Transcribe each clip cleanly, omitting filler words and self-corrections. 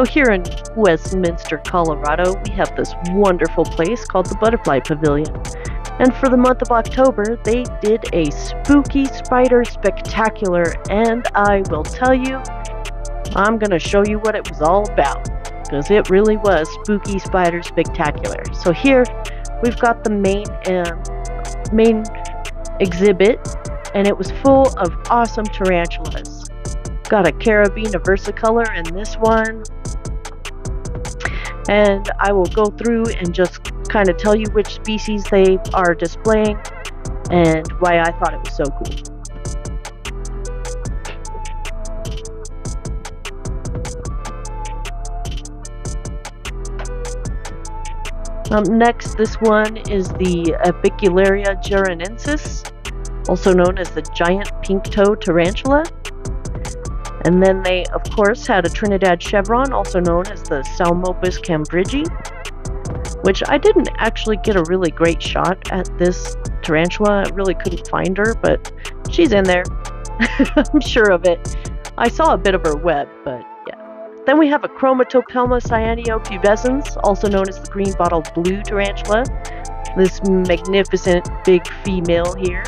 So here in Westminister, Colorado, we have this wonderful place called the Butterfly Pavilion. And for the month of October, they did a spooky spider spectacular, and I will tell you, I'm going to show you what it was all about, because it really was spooky spider spectacular. So here, we've got the main exhibit, and it was full of awesome tarantulas. Got a carabiner versicolor in this one, and I will go through and just kind of tell you which species they are displaying and why I thought it was so cool. Next, this one is the Apicularia geranensis, also known as the giant pink-toe tarantula. And then they, of course, had a Trinidad chevron, also known as the Salmopus cambridgei, which I didn't actually get a really great shot at this tarantula. I really couldn't find her, but she's in there. I'm sure of it. I saw a bit of her web, but yeah. Then we have a Chromatopelma cyanopubescens, also known as the green bottled blue tarantula. This magnificent big female here.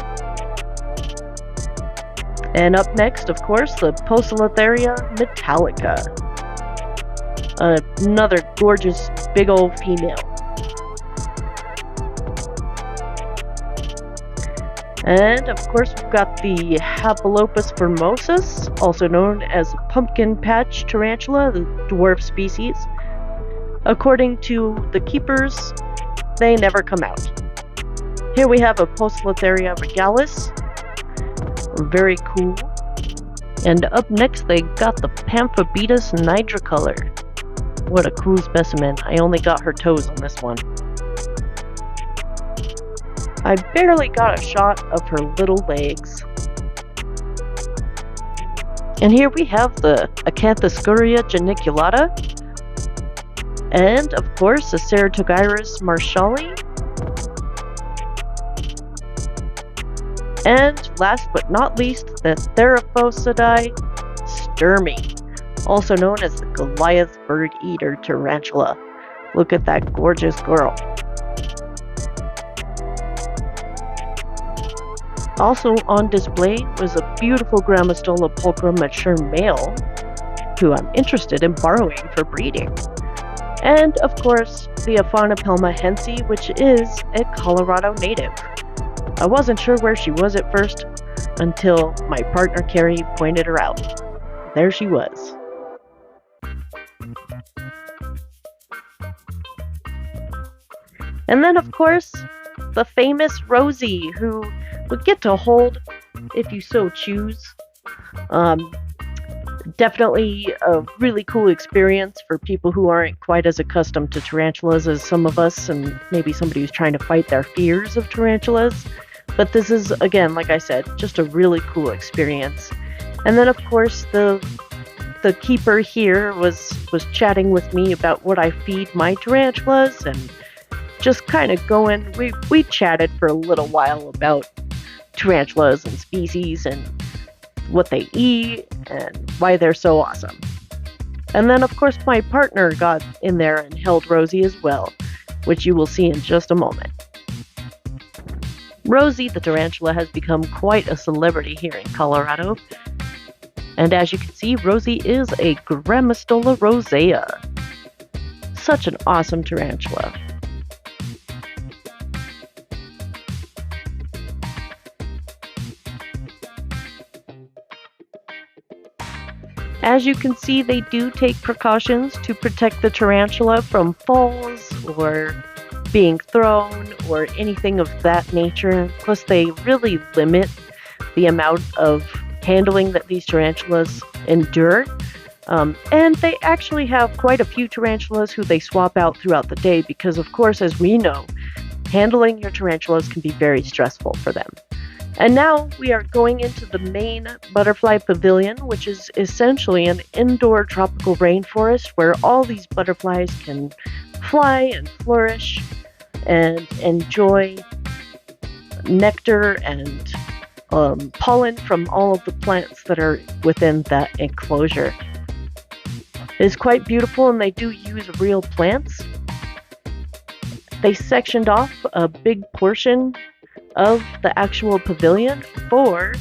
And up next, of course, the Poecilotheria metallica. Another gorgeous big old female. And of course, we've got the Hapalopus formosus, also known as pumpkin patch tarantula, the dwarf species. According to the keepers, they never come out. Here we have a Poecilotheria regalis. Very cool. And up next, they got the Pamphobetus nigrocolor. What a cool specimen. I only got her toes on this one. I barely got a shot of her little legs. And here we have the Acanthoscurria geniculata. And, of course, the Ceratogyrus marshalli. And last but not least, the Theraphosidae sturmei, also known as the Goliath bird eater tarantula. Look at that gorgeous girl. Also on display was a beautiful Grammostola pulchra mature male, who I'm interested in borrowing for breeding. And of course, the Aphanopelma hensi, which is a Colorado native. I wasn't sure where she was at first until my partner Carrie pointed her out. There she was. And then, of course, the famous Rosie, who would get to hold if you so choose. Definitely a really cool experience for people who aren't quite as accustomed to tarantulas as some of us, and maybe somebody who's trying to fight their fears of tarantulas. But this is, again, like I said, just a really cool experience. And then, of course, the keeper here was chatting with me about what I feed my tarantulas, and just kind of going, we chatted for a little while about tarantulas and species and what they eat and why they're so awesome. And then, of course, my partner got in there and held Rosie as well, which you will see in just a moment. Rosie the tarantula has become quite a celebrity here in Colorado. And as you can see, Rosie is a Grammostola rosea. Such an awesome tarantula. As you can see, they do take precautions to protect the tarantula from falls or being thrown or anything of that nature. Plus, they really limit the amount of handling that these tarantulas endure. And they actually have quite a few tarantulas who they swap out throughout the day because, of course, as we know, handling your tarantulas can be very stressful for them. And now we are going into the main Butterfly Pavilion, which is essentially an indoor tropical rainforest where all these butterflies can fly and flourish and enjoy nectar and pollen from all of the plants that are within that enclosure. is quite beautiful, and they do use real plants. They sectioned off a big portion of the actual pavilion for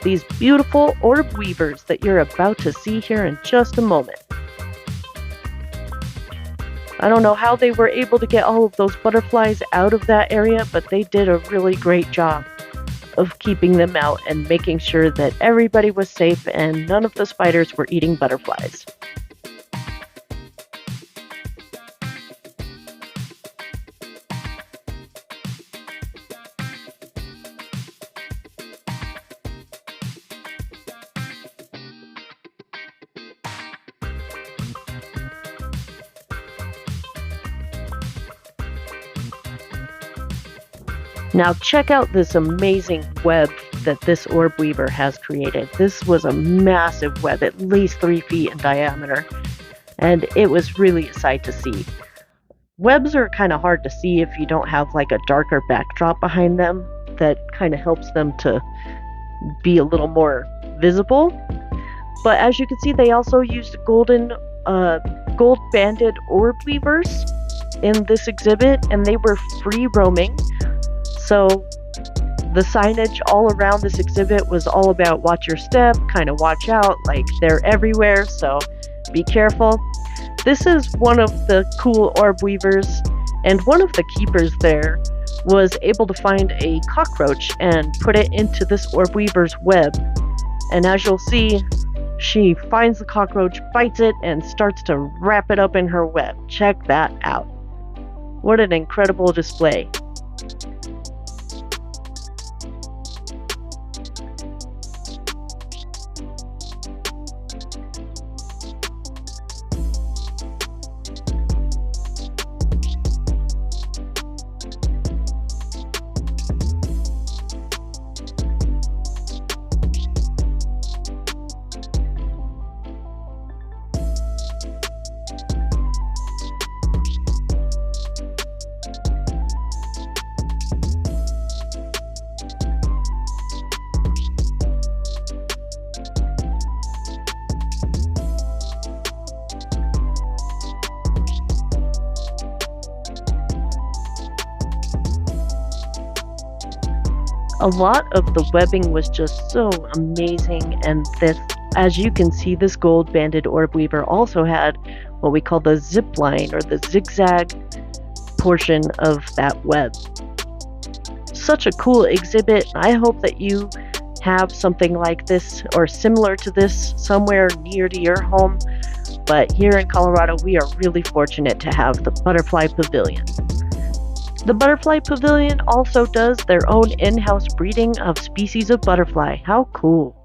these beautiful orb weavers that you're about to see here in just a moment. I don't know how they were able to get all of those butterflies out of that area, but they did a really great job of keeping them out and making sure that everybody was safe and none of the spiders were eating butterflies. Now check out this amazing web that this orb weaver has created. This was a massive web, at least 3 feet in diameter, and it was really a sight to see. Webs are kind of hard to see if you don't have like a darker backdrop behind them that kind of helps them to be a little more visible. But as you can see, they also used gold banded orb weavers in this exhibit, and they were free roaming. So the signage all around this exhibit was all about watch your step, kind of watch out, like they're everywhere, so be careful. This is one of the cool orb weavers, and one of the keepers there was able to find a cockroach and put it into this orb weaver's web. And as you'll see, she finds the cockroach, bites it, and starts to wrap it up in her web. Check that out. What an incredible display. A lot of the webbing was just so amazing, and this, as you can see, this gold banded orb weaver also had what we call the zip line, or the zigzag portion of that web. Such a cool exhibit. I hope that you have something like this or similar to this somewhere near to your home, but here in Colorado we are really fortunate to have the Butterfly Pavilion. The Butterfly Pavilion also does their own in-house breeding of species of butterfly. How cool!